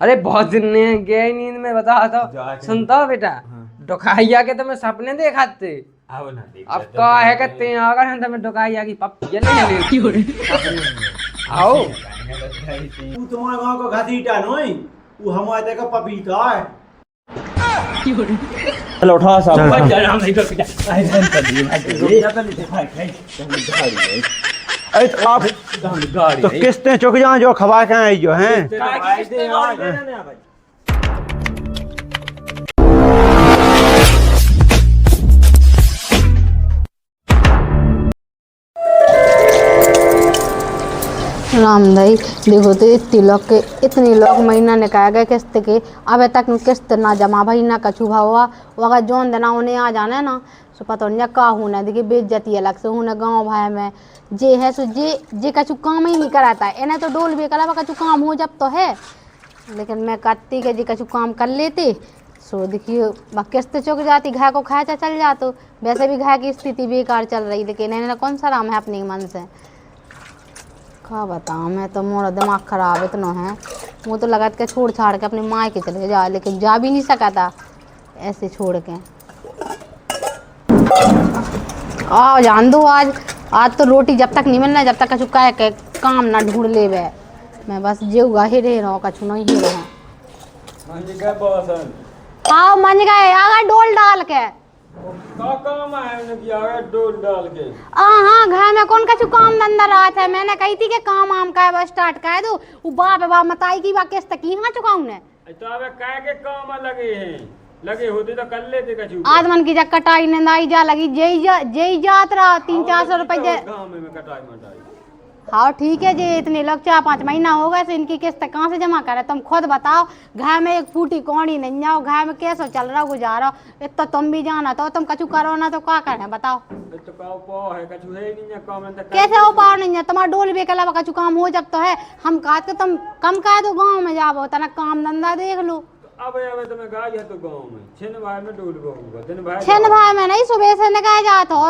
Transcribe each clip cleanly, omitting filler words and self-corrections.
अरे बहुत दिन ने गए नींद में बता तो सुनता बेटा। डोकाइया के तुम्हें सपने देखाते अब का है कहते हैं अगर हम तुम्हें डोकाइया की पप ये ले आओ तू तुम्हारे गांव का घसीटा नहीं वो हमारे का पपीता है। चलो उठा साहब अरे आप तो किस्तें चुक जाए जो खबा के आई जो हैं। राम भाई देखो तो इतनी लोग महीना निकाल गए किस्त के अब तक किस्त ना जमा भाई ना कछु हुआ अगर जोन देना उन्हें आ जाना ना सो पता नहीं का होना देखिए बेइज्जती अलग से होना गांव भाई में जे है सो जे कछु काम ही नहीं कराता है इन्हें तो डोल भी करा कछु काम हो जब तो है लेकिन मैं करती के जी कछु काम कर लेती सो देखिए किस्त चुक जाती घाय को खाया चल जातो वैसे भी घाय की स्थिति बेकार चल रही लेकिन इन्हें कौन सा राम है अपने मन से क्या बताऊँ मैं तो मोरा दिमाग खराब इतना है वो तो लगा के छोड़ छाड़ के अपनी माँ के चले जा लेकिन जा भी नहीं सका था ऐसे छोड़ के आओ जान दो आज तो रोटी जब तक नहीं मिलना जब तक कछु कह के काम ना ढूंढ ले वे मैं बस जेऊगा ही रह रहा हूँ कछु नहीं ही रहा आओ मंज गए आगा डोल डाल के काम है डोल डाल के हाँ घर में कौन कछु काम धंधा रहा था मैंने कही थी कि काम आम का बस स्टार्ट कर दो वो बाप मताई की बात किस्त की हाँ चुकाऊं ने तो अब कह के काम लगे हैं लगे होते तो कर लेते कछु आदमन की जब कटाई निंदाई जा लगी जय जात रहा 300-400 रुपए गांव में कटाई मटाई। हाँ ठीक है जी इतने लोग 4-5 महीना हो गए तो इनकी किस्त कहाँ से जमा करे तुम खुद बताओ घर में एक फूटी कौड़ी नहीं जाओ घर में कैसे चल रहा गुजारा इतना तुम भी जाना तो तुम कछु करो ना तो क्या करे बताओ कैसे हो पाओ नहीं है तुम्हारा डोल भी के अलावा कछु काम हो जब तो है हम कहा के तुम कम कह दो गाँव में जाओ तना काम धंधा देख लो अब तुम्हें गाय है तो गाँव में छिन भाई में डोल छिन भाई में नहीं सुबह से निकाय जात हो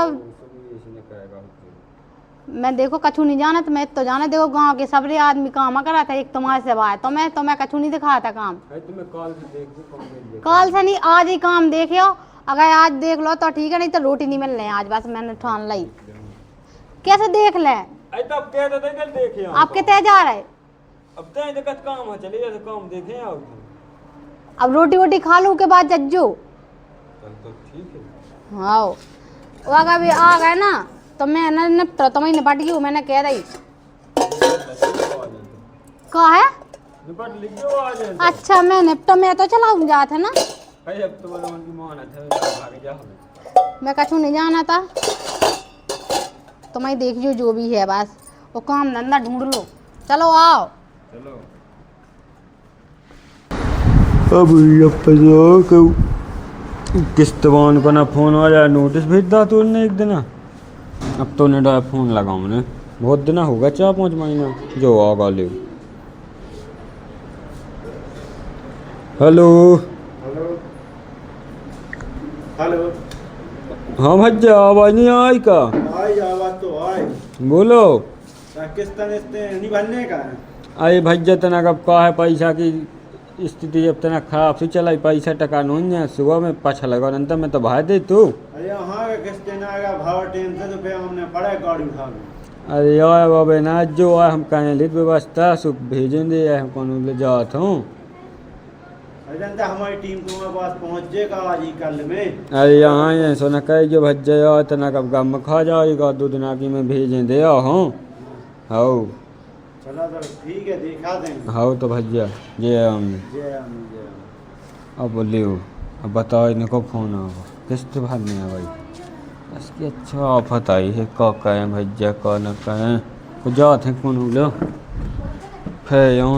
मैं देखो कछु नहीं जाना तो मैं तो जाना देखो गांव के सबरे आदमी काम करा था एक तुम्हारे से बात तो मैं कछु नहीं दिखाया था काम कल से नहीं आज ही काम देखियो अगर आज देख लो तो ठीक है नहीं तो रोटी नहीं मिलने आज बस मैंने ठान ली कैसे देख ले आप कितने जा रहे अब रोटी वोटी खा लूं के बाद जज्जो हाँ अगर भी आ गए ना तो मैं निपटा तो मैं निपट गई हूँ मैंने कह रही कहा है अच्छा मैं निपटा मैं तो चलाऊँ जात है ना मैं कछु नहीं जाना था तो मैं देखियो जो भी है बस वो काम धंधा ढूंढ लो चलो आओ अब किस्तवान को ना फोन आ जाए नोटिस भेज दा तूने एक दिन अब तो ने फोन लगाऊं ने बहुत दिन होगा 4-5 महीना जो आगा ले हेलो हेलो हाँ भैया आवाज नहीं आई का आई आवाज तो आई बोलो किस्त नहीं भरने का अरे भैया तना कब का है पैसा की स्थिति अब तना खराब से चला पैसा टका नहीं है सुबह में पाछा लगा नंतर मैं तो भाई दे तू अरे हाँ किस्त ना आएगा भाव टेंशन तो हमने पड़ा गाड़ी उठा अरे यार बाबे ना जो है हम कहें लिख व्यवस्था सुख भेजेंगे हम कौन ले जात हूँ हमारी टीम तुम्हारे पास पहुँच जाएगा आज ही कल में अरे यहाँ ही सोना कह जो भज्जा यार तना कब गम खा जाएगा 2 दिन आगे में भेजें दे हूँ हाँ चला तो ठीक है दिखा देंगे हाँ तो भज्जा जय अब बोलिए अब बताओ इनको फोन आओ किस्त भरने है भाई इसकी अच्छा आफत आई है का कहें भैया का न कहें तो जाते हैं कौन लो फिर यूँ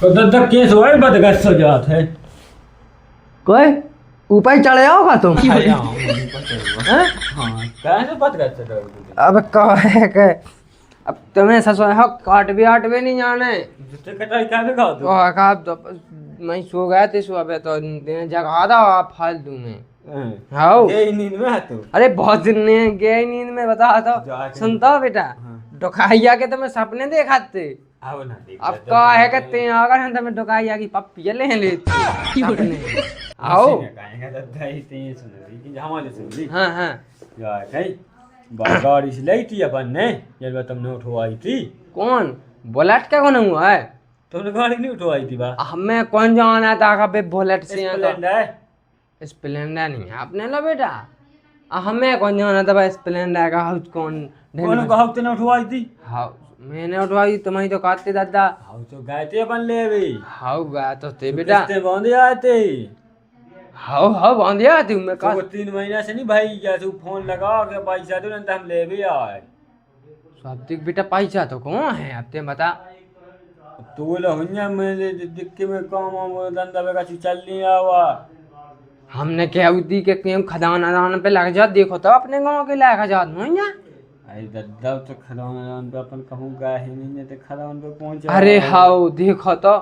तो केस हुआ है बदगश हो जाते है कोई ऊपर चढ़े आओगा तुम अब कहे के अब तुम्हें ससुर हो काटवे नहीं जाने मैं सो गया थे सुबह तो जगा दो आप फालतू में हाँ नींद में है तू अरे बहुत दिन ने गए नींद में बता तो सुनता बेटा डोकाइया के तुम्हें सपने देखाते आओ ना देख अब का है कहते हैं अगर हम तुम्हें डोकाइया की पप्पी ले लेते सपने आओ कहेंगे दादा इतनी सुन रही कि हमारे सुन ली हाँ हाँ यार कहीं गाड़ी से लाई थी अपन ने जब तुमने उठवाई थी कौन बुलेट का कौन हुआ है तुमने गाड़ी नहीं उठवाई थी बा हमें कौन जाना था कभी बुलेट से यहाँ स्प्लेंडर का स्प्लेंडर नहीं है अपने लो बेटा हमें कौन जाना था भाई स्प्लेंडर का हाउस कौन कौन को हफ्ते ने उठवाई थी हाउ मैंने उठवाई तुम्हारी तो कहते दादा हाउ तो गए थे अपन ले भी हाउ गया तो ते बेटा किस्ते बांधे आए थे हाउ हाउ बांधिया थी मैं तो कहा वो 3 महीना से नहीं भाई क्या तू फोन लगा के पैसा दो ना तो हम ले भी आए सब देख बेटा पैसा तो कौन है अब ते बता तो बोला हुन्या मेरे दिक्के में काम वो धंधा बेगा चल नहीं आवा हमने क्या उदी के क्यों खदान अदान पे लग जा देखो तो अपने गांव के लायक आजाद नहीं है अरे दद्दा तो खदान पे अपन कहूँ गए ही नहीं तो खदान पे पहुंचा अरे हाउ देखो तो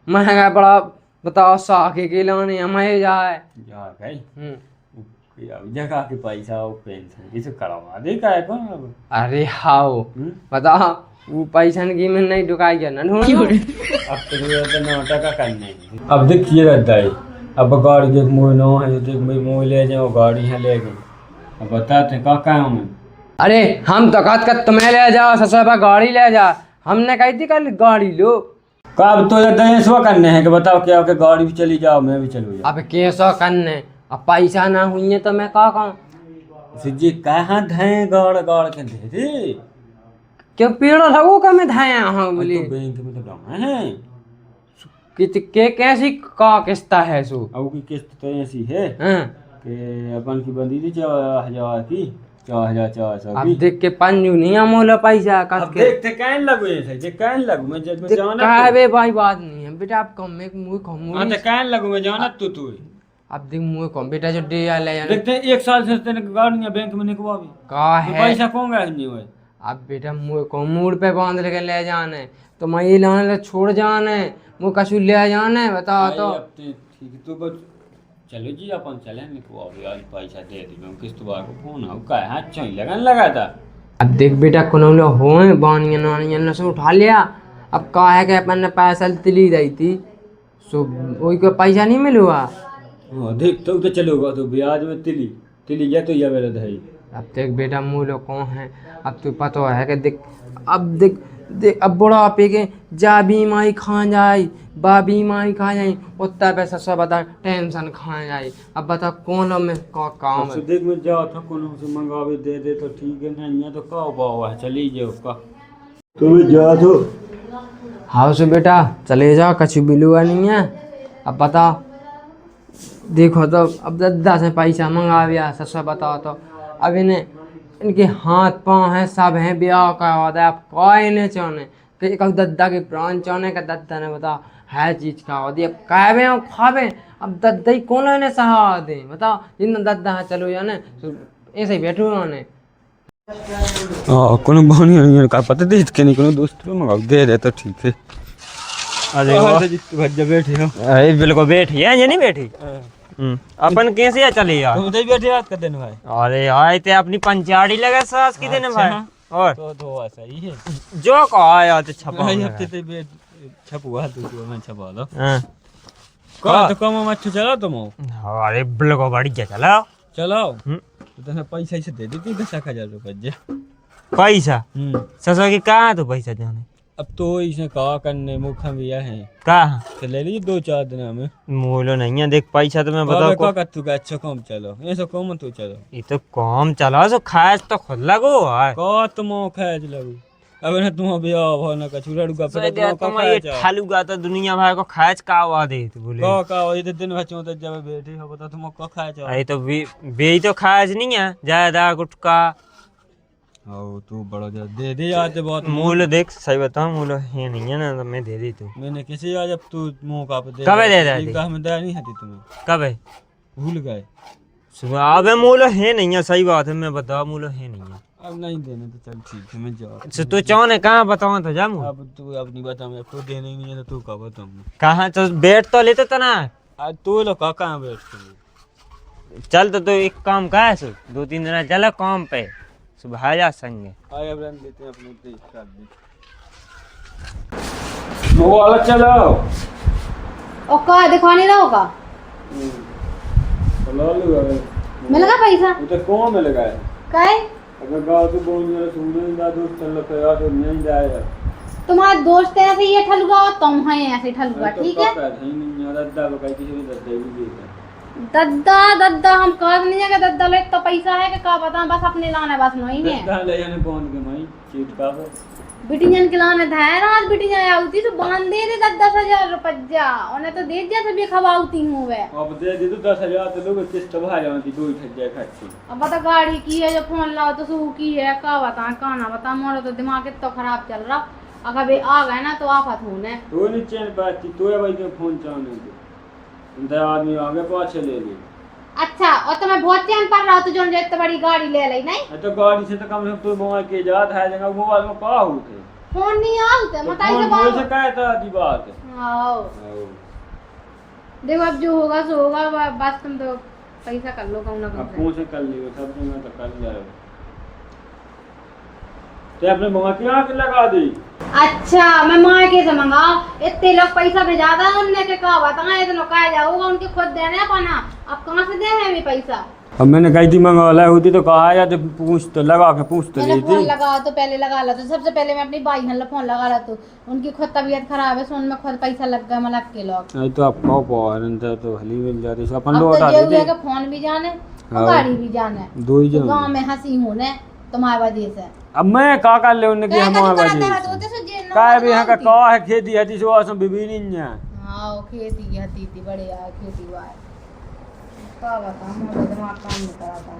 महंगा बड़ा बताओ साके के लाने हमें जाए जा गई जगह के पैसा वो पेंशन किसे करवा दे का है कौन अब अरे हाउ बता वो पैसा की में नहीं ढुकाई गया ना ढूंढ अब तो नोटा का करने अब देखिए दद्दा अब गाड़ी देख मोह नो है देख भाई मोह ले जाओ गाड़ी है ले गए अब बताते का हमें अरे हम तो कहत कर तुम्हें ले जाओ ससुर गाड़ी ले जा हमने कही थी कल गाड़ी लो कब तो दहेसवा करने हैं कि बताओ क्या कि गाड़ी भी चली जाओ मैं भी चलू जाओ अब कैसा करने अब पैसा ना हुई है तो मैं क्या कहूँ सिज्जी कहाँ धए गाड़ गाड़ के दे दे क्यों पेड़ लगो का मैं धाया हाँ बोली तो बैंक में तो डाउन है के कैसी का किस्ता है सो अब की किस्त तो ऐसी है हाँ कि अपन की बंदी थी 4,000 की 4,400 अब की देख के पंजू नहीं मोला पैसा अब कस के देखते कहने लगो ऐसे जे कहने लगो मैं जब मैं जाना कहबे भाई बात नहीं है बेटा आप कम में मुंह खमू हां तो कहने लगो मैं जाना तू अब देख मुंह कम बेटा जो डे आ ले देखते हैं 1 साल से तेरे गाड़ी बैंक में निकवा भी का तो है पैसा कौन गया नहीं हुए अब बेटा मुंह को मूड पे बांध के ले जाने तो मैं ये लाने छोड़ जाने मुँह कछु ले जाने बताओ तो ठीक तो बस चलो जी अपन चले निकवा भी आज पैसा दे दी मैं किस्त बार को फोन आ का हाथ चोई लगन लगा था अब देख बेटा कोनो लोग होए बानिया नानिया ने से उठा लिया अब का है कि अपन ने पैसा तिली दी थी सो वही को पैसा नहीं मिलुआ हां देख तो चलोगा तो ब्याज में तिली या तो या मेरा दही अब देख बेटा मुँह लोग कौन है अब तू पता है कि देख अब देख अब बड़ा पे के जा बीमारी खा जाए बा बीमारी खा जाए उतना पैसा सब बता टेंशन खा जाए अब बता कौन में का काम है देख मैं जा था कोनो से मंगावे दे दे तो ठीक है नहीं है तो का बावा है चली जाओ का तो जा तो हाँ सो बेटा चले जाओ कछु बिलुआ नहीं है अब बता देखो तो अब दद्दा से पैसा मंगाविया ससुर बताओ तो अब इन्हें इनके हाथ पाँव हैं सब हैं ब्याह का वादा है अब कोई नहीं चाहने कि एक दद्दा के प्राण चाहने का दद्दा ने बता है चीज का वादी अब कहवे और खावे अब दद्दा ही कौन इन्हें सहा दे बताओ जिन दद्दा है चलो जाने ऐसे ही बैठो उन्होंने कोनो बहनी नहीं का पता दे के नहीं कोनो दोस्त को मंगाओ दे दे तो ठीक है अरे वाह भज्जा बैठे हो अरे बिल्कुल बैठी है ये नहीं बैठी अपन कैसे चले यार तुम तो बैठे याद कर देना भाई अरे आए ते अपनी पंचाड़ी लगे सास की देने भाई और तो सही है जो कहा यार तो छपा भाई हफ्ते ते बैठ छपुआ तो मैं छपा लो हां का तो कम मत चला तुम अरे बिल्कुल बढ़िया चला चलाओ तो तने पैसा से दे दी 10,000 रुपए जे पैसा ससुर की कहाँ तो पैसा जाने अब तो इसे कहा करने मुखा भी है कहाँ तो ले ली 2-4 दिन में मोलो नहीं है देख पैसा तो मैं बताओ का कर तू का अच्छा काम चलो ऐसा कम तू चलो ये तो काम चला सो खास तो खुद लगो यार का तुम खाज लगू अब ना तुम भी आओ ना कछुरा रुका पे तुम का ये ठालूगा तो दुनिया भाई को खास का आवा दे तू बोले का ये दिन भर चोत जब बैठे हो बता तुम का खाज अरे तो बे तो खास नहीं है ज्यादा गुटका आओ तू बड़ा दे दे आज बहुत मूल देख सही बताऊं मूल है नहीं है ना तो मैं दे दी तू मैंने किसी आज अब तू मुंह का पे दे कब दे रहा थी हमें दया नहीं आती तुम्हें कब है भूल गए सुबह अबे मूल है नहीं है सही बात है मैं बता मूल है नहीं है अब नहीं देने तो चल ठीक है मैं जा अच्छा तू चाहो ने कहाँ बताऊँ तो जा मुँह अब तू अब नहीं बता मैं तो देने ही नहीं है तो तू का बताऊँ कहाँ तो बैठ तो लेते तना आज तू लोग कहाँ बैठ के चल तो एक काम का है 2-3 दिन चला काम पे सुबह जा संगे आए अब रन देते हैं अपने तेज कर दी वो वाला चलो और का दिखा नहीं रहा होगा चलो लो मिल गया पैसा वो तो कौन मिल गया काहे अगर गाँव तो बोल सुनने नहीं जा दोस्त चल तो तो नहीं जाएगा तुम्हारे दोस्त ऐसे ये ठलुआ और तुम हैं ऐसे ठलुआ ठीक है दद्दा बकाई किसी ने दद्दा भी दिया दद्दा दद्दा हम कह नहीं है दद्दा ले तो पैसा है कि का पता बस अपने लाने बस नहीं है दद्दा ले जाने पहुंच के माई चीट का बिटियन के लाने धाय रात बिटियन आउती तो बांध दे रे 10,000 रुपया उन्हें तो दे दिया सभी खवाउती हूं वे अब दे दे तो 10,000 तो लोग किस्त भर जाती दो ही ठग जाए खर्ची अब बता गाड़ी की है जो फोन लाओ तो सू की है का बता काना बता मोरो तो दिमाग कितना खराब चल रहा अगर वे आ गए ना तो आफत होने तो नहीं चैन पाती तो भाई के फोन चाहने दे उनका आदमी आगे पाछे ले ले अच्छा और तुम्हें बहुत चैन पड़ रहा तो जो इतनी बड़ी गाड़ी ले ली नहीं तो गाड़ी से तो कम से कम तो मोबाइल के जात है जगह मोबाइल में का होते फोन नहीं आउते मताई से फोन से बात का था दी बात आओ देखो अब जो होगा सो होगा बस तुम तो पैसा कर लो कहूं ना अब कहूं फोन से कर लियो सब जगह तो कर जाए ते अपने मम्मा की आंख लगा दी अच्छा मैं माँ के से मंगाओ इतने लोग पैसा भेजा था उनने के कहा बताया इतना कहा जाऊंगा उनके खुद देने पाना अब कहाँ से दे हैं हमें पैसा अब मैंने कही थी मंगवा होती तो कहा या तो पूछ तो लगा के पूछ तो मैंने ली फोन थी लगा तो पहले लगा ला तो सबसे पहले मैं अपनी भाई हल्ला फोन लगा ला तो उनकी खुद तबीयत खराब है सोन में खुद पैसा लग गया मलक के लोग नहीं तो आप कहो पाओ तो हली मिल जाती सब अपन अब लोग तो बता ये हुआ देते कि फोन भी जाने और हाँ। गाड़ी भी जाने दो ही तो जन गाँव में हंसी होने तुम्हारे वजह से अब मैं का कर ले उन्हें कि क्या हमारे करा तेरा बाजी तो होते सो जे का भी यहाँ का का है खेती हती सो असम बीबी नहीं है हाँ खेती हती थी बड़े यार खेती हुआ है का बता हमारा दिमाग काम नहीं करा था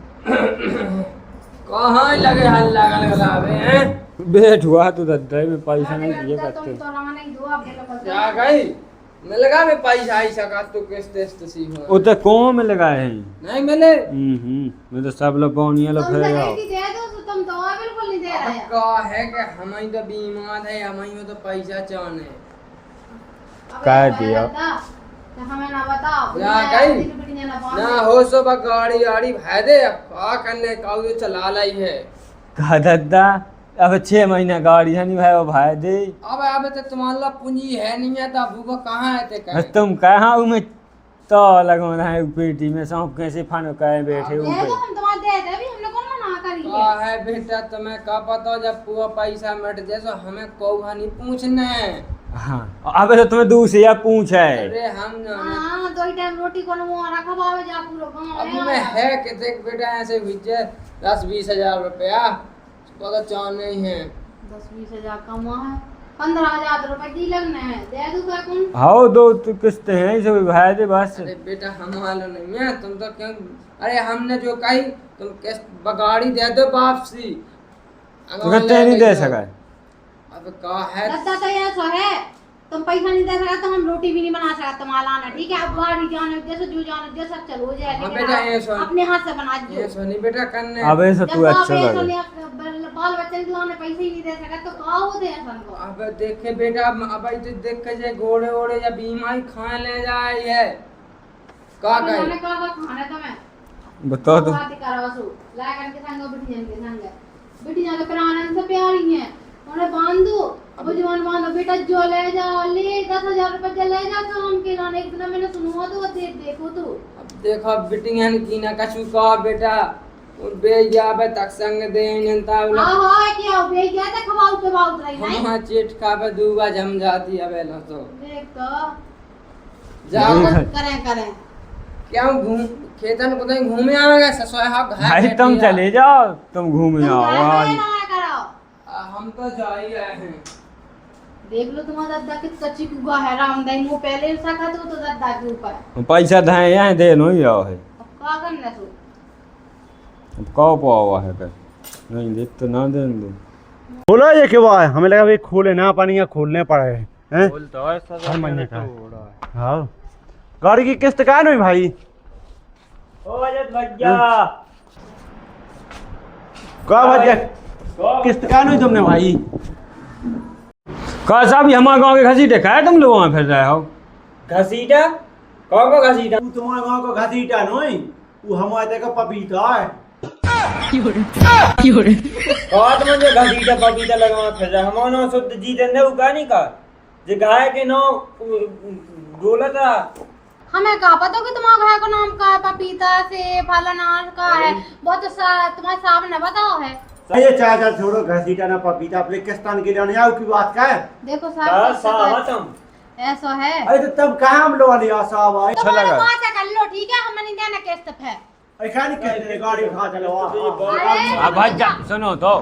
कहाँ लगे हल्ला गलगलावे हैं बैठ हुआ तो दद्दा में पैसा नहीं दिए तुम करते तो रहा नहीं दो आप क्या गई मिल गया मैं पैसा आई सका तो किस टेस्ट सी हो वो तो कौन में लगाए हैं नहीं मिले मैं तो सब लोग पानिया लोग तुम फेर सही दे दो तो तुम तो बिल्कुल नहीं दे रहे अब का है कि हमें तो बीमार है हमें तो पैसा चाहने काय दिया? तो हमें ना बताओ या गई ना हो सो बा गाड़ी आड़ी भाई दे अब का करने का ये चला लाई है का दद्दा अब 6 महीना गाड़ी है नहीं भाई वो भाई दे अब तो तुम्हारा पूंजी है नहीं है तो अब वो कहाँ है ते बस कहीं तुम कहाँ में तो लगो रहा है पेटी में सांप कैसे फानो काहे बैठे दे ऊपर दो हम तुम्हारे दे दे अभी हमने कौन मना करी का है है बेटा तुम्हें का पता जब पूरा पैसा मिट जाए तो हमें कौहा नहीं पूछना है हाँ अबे तो तुम्हें दूसरे या पूछ है अरे हम जाने हां दो ही टाइम रोटी को वो रखा बावे जा पूरा गांव अब में है कि देख बेटा ऐसे हुई 10-20 हजार रुपया उसको तो चाहने ही है 10-20 हजार कमा है 15,000 रुपए दी लगने हैं दे दूं क्या कौन हाँ दो तो किस्तें हैं सब भाई दे बस अरे बेटा हम वालों नहीं है तुम तो क्यों अरे हमने जो कही तुम किस बगाड़ी दे दो वापसी तो कितने नहीं दे सका अब का है दद्दा तो ऐसा है तुम पैसा नहीं दे सका तो हम रोटी भी नहीं बना सकते तुम्हारा लाना ठीक है अब गाड़ी जाने जैसे जो जाने जैसा चलो हो जाए हाँ लेकिन बेटा, ये आप सुन। अपने हाथ से बना ये दो सोनी बेटा करने अब ऐसा तू अच्छा लगे बाल बच्चे के लाने पैसे ही नहीं दे सका तो का हो दे ऐसा को अब देखे बेटा अब आई तो देख के जे घोड़े ओड़े या बीमारी खाए ले जाए है का हमने कही का खाना तुम्हें बताओ तो बात करा बसो ला करके संग बिटी जान के प्राण से प्यारी है उन्हें बांध दो अब जवान बांधो बेटा जो ले जाओ ले 10,000 रुपए ले जा काम के लाने एक दिन मैंने सुनुआ तो दे देखो तो अब देखो बिटिंगन की ना कछु का बेटा और बे जाबे तक संग दे नंता वाला हां हां क्या हो बे गया था खवाऊ पे बाऊ रही नहीं हम चेट खाबे दूबा जम जाती है बेला तो देख तो जाओ करें क्या घूम खेतन को तो घूमे आवेगा ससुर हा भाई तुम चले जाओ तुम घूम आओ आज हम तो जा ही रहे हैं देख लो तुम्हारा दादा कितना चिकुआ है रामदाई मुंह पहले सका तो दादा के ऊपर पैसा धाए यहाँ दे नो ही आओ है अब का करना सो अब कहो पावा है कर नहीं दे तो ना दे दो खोला ये क्यों है हमें लगा भाई खोले ना पानी या खोलने पड़े हैं बोलता है सर हर महीने का हाँ गाड़ी की किस्त का नहीं भाई ओ अजय भैया का भैया किस्त का नहीं तुमने भाई का साहब हमारे गांव के घसीटे खाए तुम लोग वहाँ फिर रहे हो घसीटा कौन को घसीटा तू तुम्हारे गांव का घसीटा नहीं वो हमारे का पपीता है बात मुझे घसीटा पपीता लगा फिर रहा हमारा शुद्ध जीतन दे का नहीं का जे गाय के नाम बोलत रहा हमें कहा पता कि तुम्हारे घर का नाम का है पपीता से फलानार का है बहुत तुम्हारे सामने बताओ है। ये चाचा छोड़ो घसीटा ना पपीता पाकिस्तान के जाने आओ की बात का है। देखो साहब साहब ऐसा है। अरे तो तब कहाँ हम लोग लिया साहब आए तो मैंने बात कर लो ठीक है हम नहीं देना किस्त पे ऐसा नहीं कहते गाड़ी उठा चलो अब भाई जा सुनो तो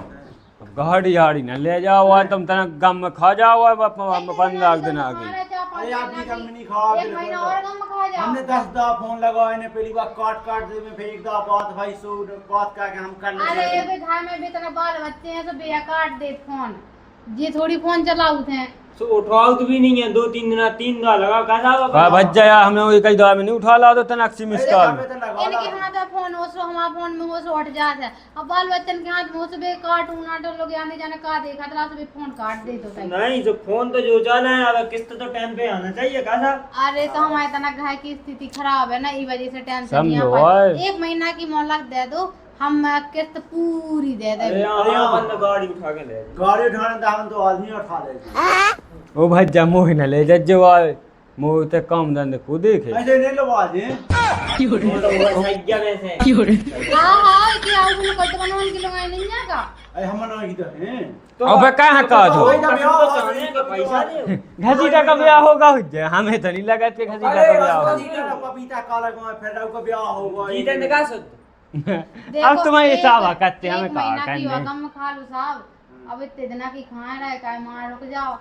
गाड़ी आड़ी ना ले जाओ और तुम तना गम में खा जाओ और 15 दिन आ गई। अरे आप भी गम नहीं खाओ एक महीना और गम खा जाओ। हमने 10 दफा फोन लगाए ने पहली बार काट दे में फिर एक दफा बात भाई सो बात करके हम कर ले। अरे ये घर में भी इतना बाल बच्चे हैं तो बेया काट दे फोन ये थोड़ी फोन चलाऊ थे सो उठाओ तो भी नहीं है 2-3 दिन 3 दिन लगा कैसा हां भज्जा यार हमने वो कई दवा में नहीं उठा ला तो तनक्सी मिसकॉल इनके हाथ में फोन हो सो हमारा फोन में हो सो उठ जाता है अब बाल बच्चन के हाथ में से बे कार्टून नाटक लोग आने जाने का देखा तो से फोन काट दे तो नहीं जो फोन तो जो जाना है अब किस्त तो टाइम पे आना चाहिए कैसा। अरे तो हमारे इतना घर की स्थिति खराब है ना इस वजह से टेंशन नहीं समझो आ पाई ओए। 1 महीना की मोहलत दे दो हम किस्त पूरी दे अरे देंगे। यहाँ बंद गाड़ी उठा के ले गाड़ी उठाने तो हम तो आदमी उठा ले ओ भज्जा मोह न ले जज्जो आए मोह ते काम धंधे को देखे ऐसे नहीं लो आज हां हां कि आओ बोलो कट बनवाने के लोग नहीं है का अरे हम ना की तो हैं अबे कहां का दो पैसा नहीं घसीटा का ब्याह होगा हुज्जा हमें तो नहीं लगा कि घसीटा का ब्याह होगा। पपीता काला को फिर का ब्याह होगा जीतन का सुध अब तुम्हारे हिसाब करते हमें एक कहा महीना की करने कम खा लो साहब अब इतने दिन की खाए रहे काय मार रुक जाओ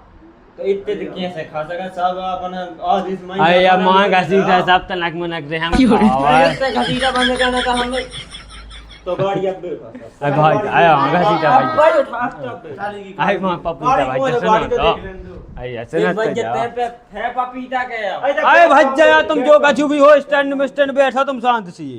तो इतने तो कैसे खा सका सब अपना आज इस महीने अरे यार मां घसीटा सब तनक मनक रहे हम इतने घसीटा बंद करने का हमने तो गाड़ी अब अरे भाई आया घसीटा भाई भाई उठा आई मां पपीता भाई सुनो तो आई सुनो तो जते पे है पपीता के अरे भज्जा यार तुम जो कछु भी हो स्टैंड में स्टैंड बैठो तुम शांत सी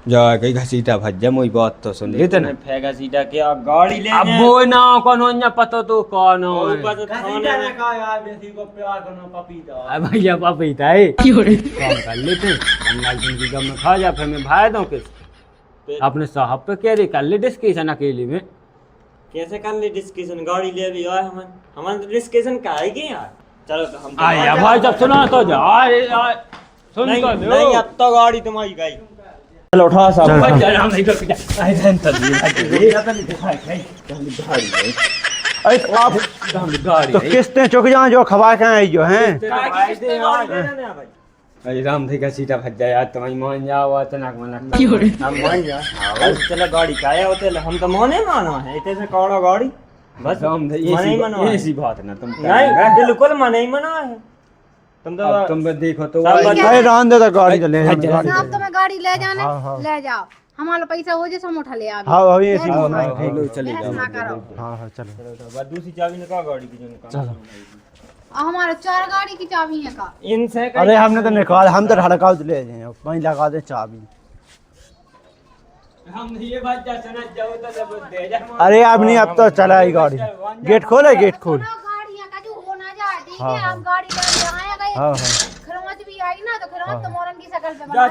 जा कई घसीटा भज्जा मोई बात तो सुन लेते ना फेगा सीधा क्या गाड़ी ले अब वो ना कौन हो पता तो कौन हो ऊपर से घसीटा ने कहा यार बेसी को प्यार करना पपीता अरे भैया पपीता है काम कर लेते बंगाल जिंदगी गम में खा जा फिर मैं भाई दूं किस अपने साहब पे कह रही कर ले डिस्कशन अकेले में कैसे कर ले डिस्कशन गाड़ी ले भी आए हम तो डिस्कशन का है कि यार चलो तो हम आया भाई जब सुना तो जा सुन नहीं तो नहीं अब तो गाड़ी तुम्हारी गई चलो उठा साहब आई धन तो अरे तो आप गाड़ी तो किस्तें चुक जाए जो खवा के आई जो हैं अरे राम थे घसीटा भज्जा यार तुम्हारी मान जाओ अचानक मनक हम मान जा चलो गाड़ी का आया होते हम तो मोने माना है इतने से कौड़ा गाड़ी बस राम थे मना ही मना है। ऐसी बात ना तुम नहीं बिल्कुल मना ही मना है तुम तो अब तुम देखो तो सब अरे रान दे तो गाड़ी तो ले भज्जा आप तो मैं गाड़ी ले जाने हाँ। ले जाओ हमारा पैसा हो जैसे हम उठा ले आ हाँ अभी ऐसी लो चले जाओ ना करो हाँ हाँ चलो बस दूसरी चाबी ने कहा गाड़ी की जो हमारे 4 गाड़ी की चाबी है का इनसे अरे हमने तो निकाल हम तो हड़का ले जाए वहीं लगा दे चाबी हम ये बात जा सुना जाओ तो दे जा अरे अब नहीं अब तो चला ही गाड़ी गेट खोले गेट खोल गाड़ियां का जो होना जा ठीक है हम गाड़ी ले आए गए हाँ हाँ खरोंच भी आई ना तो खरोंच तो मोरन की शक्ल पे बना